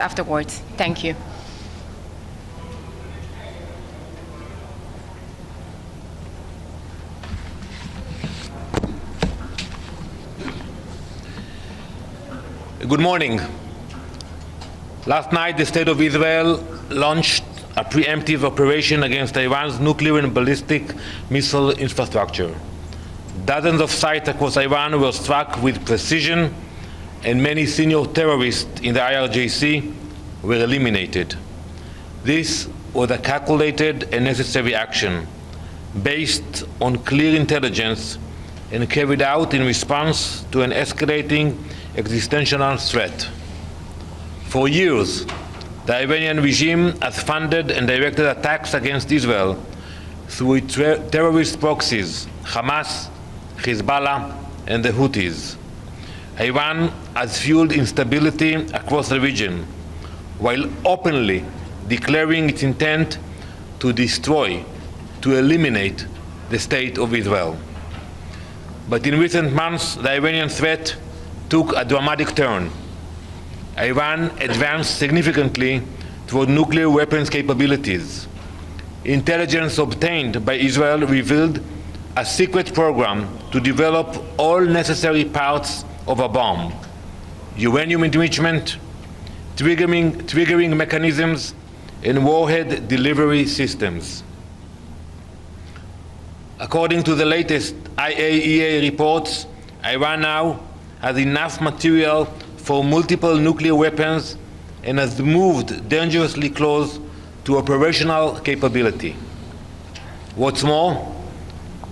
afterwards. Thank you. Good morning. Last night, the State of Israel launched a preemptive operation against Iran's nuclear and ballistic missile infrastructure. Dozens of sites across Iran were struck with precision, and many senior terrorists in the IRGC were eliminated. This was a calculated and necessary action based on clear intelligence and carried out in response to an escalating existential threat. For years, the Iranian regime has funded and directed attacks against Israel through its terrorist proxies, Hamas, Hezbollah, and the Houthis. Iran has fueled instability across the region, while openly declaring its intent to destroy, to eliminate the State of Israel. But in recent months, the Iranian threat took a dramatic turn. Iran advanced significantly toward nuclear weapons capabilities. Intelligence obtained by Israel revealed a secret program to develop all necessary parts of a bomb: uranium enrichment, triggering mechanisms, and warhead delivery systems. According to the latest IAEA reports, Iran now has enough material for multiple nuclear weapons and has moved dangerously close to operational capability. What's more,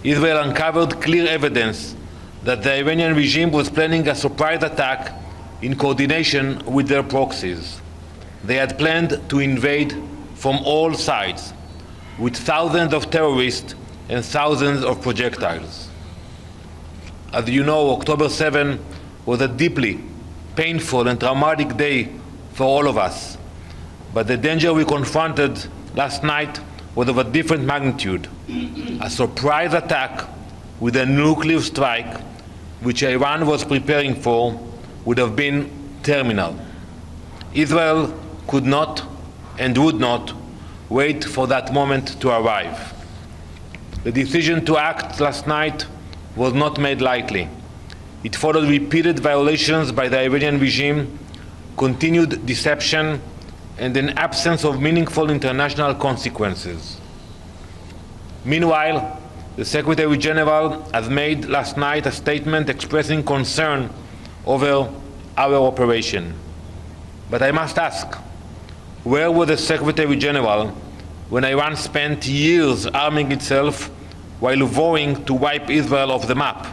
Israel uncovered clear evidence that the Iranian regime was planning a surprise attack in coordination with their proxies. They had planned to invade from all sides, with thousands of terrorists and thousands of projectiles. As you know, October 7 was a deeply painful and traumatic day for all of us. But the danger we confronted last night was of a different magnitude. A surprise attack with a nuclear strike, which Iran was preparing for, would have been terminal. Israel could not and would not wait for that moment to arrive. The decision to act last night was not made lightly. It followed repeated violations by the Iranian regime, continued deception, and an absence of meaningful international consequences. Meanwhile, the Secretary General has made last night a statement expressing concern over our operation. But I must ask, where was the Secretary General when Iran spent years arming itself while vowing to wipe Israel off the map?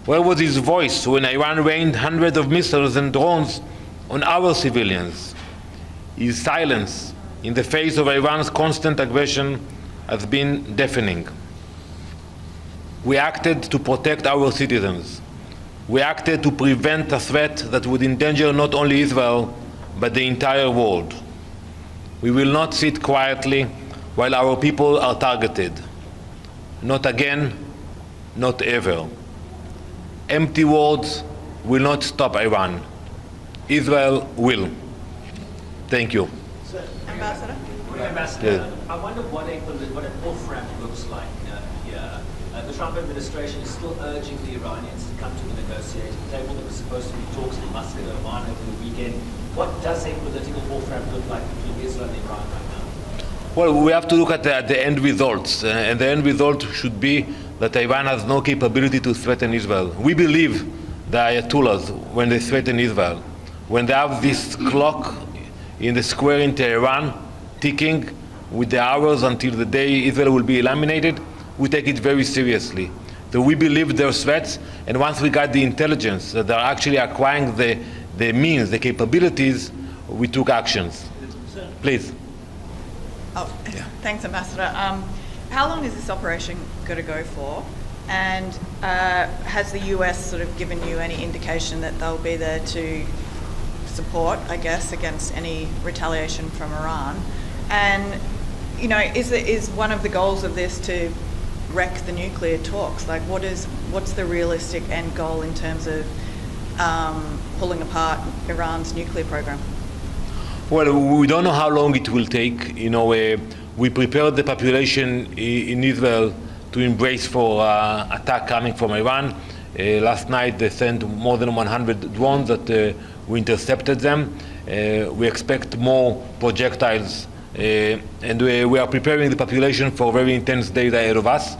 Where was his voice when Iran rained hundreds of missiles and drones on our civilians? His silence in the face of Iran's constant aggression has been deafening. We acted to protect our citizens. We acted to prevent a threat that would endanger not only Israel, but the entire world. We will not sit quietly while our people are targeted. Not again, not ever. Empty words will not stop Iran. Israel will. Thank you. Ambassador? Ambassador, I wonder what a off-ramp looks like here. The Trump administration is still urging the Iranians to come to the negotiating table. There was supposed to be talks in Muscat, Oman over the weekend. What does a political off-ramp look like between Israel and Iran right now? Well, we have to look at the end results, and the end result should be that Iran has no capability to threaten Israel. We believe the Ayatollahs when they threaten Israel. When they have this clock in the square in Tehran ticking with the hours until the day Israel will be eliminated, we take it very seriously. So we believe their threats, and once we got the intelligence that they're actually acquiring the means, the capabilities, we took actions. Please. Oh, yeah. Thanks, Ambassador. How long is this operation going to go for? And has the US sort of given you any indication that they'll be there to support, I guess, against any retaliation from Iran? And, you know, is one of the goals of this to wreck the nuclear talks? Like, what's the realistic end goal in terms of pulling apart Iran's nuclear program? Well, we don't know how long it will take. We prepared the population in Israel to embrace for attack coming from Iran. Last night they sent more than 100 drones that we intercepted them. We expect more projectiles, and we are preparing the population for very intense days ahead of us.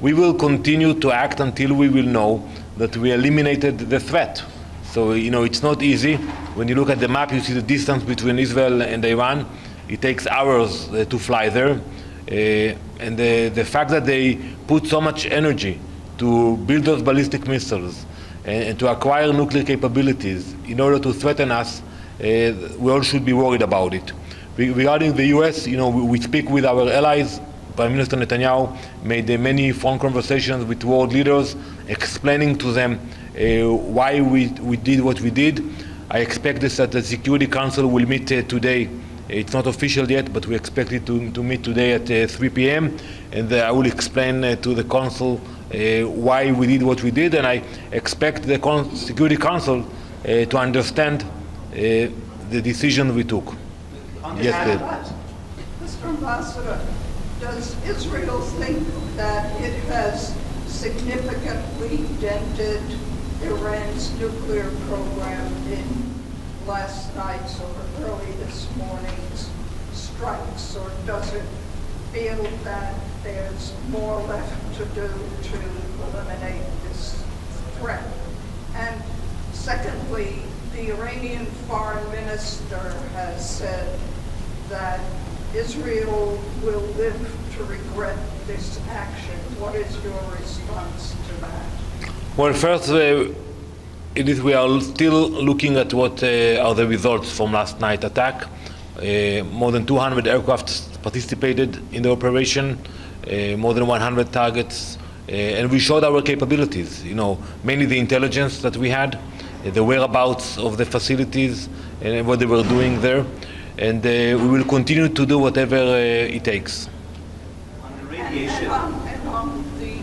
We will continue to act until we will know that we eliminated the threat. So, it's not easy. When you look at the map, you see the distance between Israel and Iran. It takes hours to fly there. And the fact that they put so much energy to build those ballistic missiles and to acquire nuclear capabilities in order to threaten us, we all should be worried about it. Regarding the US, we speak with our allies. Prime Minister Netanyahu made many phone conversations with world leaders, explaining to them why we did what we did. I expect this that the Security Council will meet today. It's not official yet, but we expect it to meet today at 3 p.m. And I will explain to the Council why we did what we did, and I expect the Security Council to understand the decision we took. Yes, Mr. Ambassador, does Israel think that it has significantly dented Iran's nuclear program in last night's or early this morning's strikes, or does it feel that there's more left to do to eliminate this threat? And secondly, the Iranian foreign minister has said that Israel will live to regret this action. What is your response to that? Well, first, we are still looking at what are the results from last night's attack. More than 200 aircraft participated in the operation, more than 100 targets, and we showed our capabilities, mainly the intelligence that we had, the whereabouts of the facilities, and what they were doing there. And we will continue to do whatever it takes. On the radiation. And on the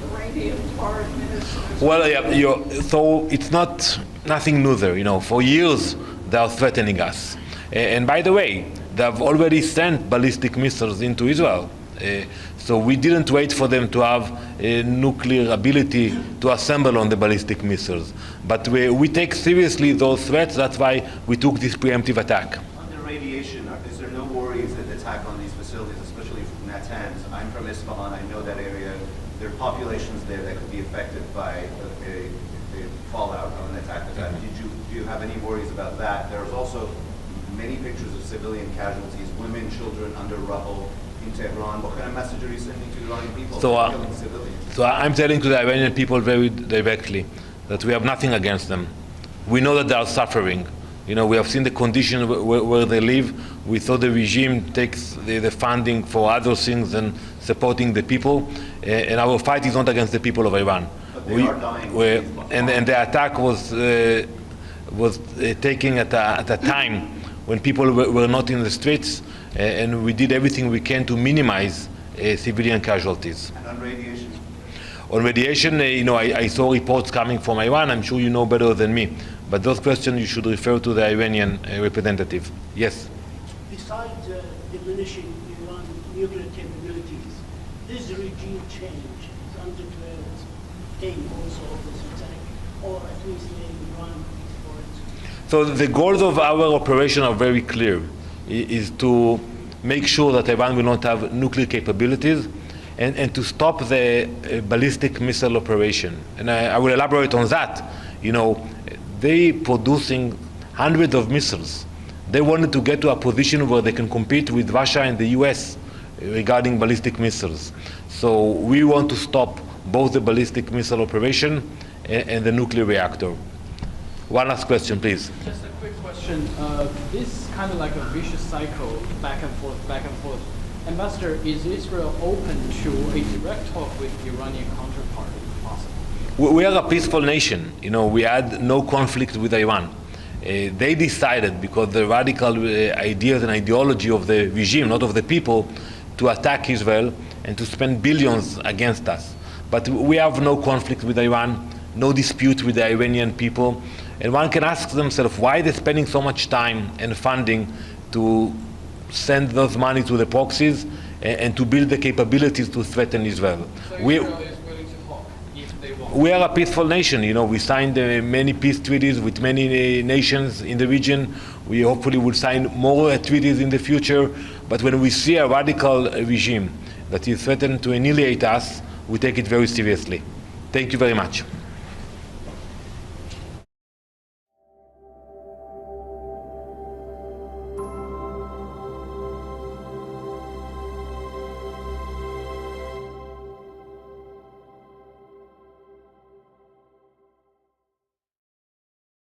Iranian foreign minister. Well, yeah, so it's nothing new there. For years they are threatening us. And by the way, they have already sent ballistic missiles into Israel. So we didn't wait for them to have a nuclear ability to assemble on the ballistic missiles. But we take seriously those threats. That's why we took this preemptive attack. On the radiation, is there no worries that the attack on these facilities, especially from Natanz? I'm from Isfahan. I know that area. There are populations there that could be affected by the fallout of an attack like that. Do you have any worries about that? There's also many pictures of civilian casualties, women, children under rubble in Tehran. What kind of message are you sending to Iranian people killing civilians? So I'm telling to the Iranian people very directly that we have nothing against them. We know that they are suffering. We have seen the condition where they live. We thought the regime takes the funding for other things than supporting the people. And our fight is not against the people of Iran. But they are dying. And the attack was taking at a time when people were not in the streets, and we did everything we can to minimize civilian casualties. And on radiation? On radiation, I saw reports coming from Iran. I'm sure you know better than me. But those questions you should refer to the Iranian representative. Yes? Besides diminishing Iran's nuclear capabilities, this regime change is undeclared aim also of this attack, or at least in Iran for it. So the goals of our operation are very clear. Is to make sure that Iran will not have nuclear capabilities, and to stop the ballistic missile operation. And I will elaborate on that. They producing hundreds of missiles. They wanted to get to a position where they can compete with Russia and the US regarding ballistic missiles. So we want to stop both the ballistic missile operation and the nuclear reactor. One last question, please. Just a quick question. This kind of like a vicious cycle, back and forth, back and forth. Ambassador, is Israel open to a direct talk with Iranian counterpart if possible? We are a peaceful nation. We had no conflict with Iran. They decided, because the radical ideas and ideology of the regime, not of the people, to attack Israel and to spend billions against us. But we have no conflict with Iran, no dispute with the Iranian people. And one can ask themselves why they're spending so much time and funding to send those money to the proxies and to build the capabilities to threaten Israel. So Israel is willing to talk if they want. We are a peaceful nation. You know, we signed many peace treaties with many nations in the region. We hopefully will sign more treaties in the future. But when we see a radical regime that is threatened to annihilate us, we take it very seriously. Thank you very much.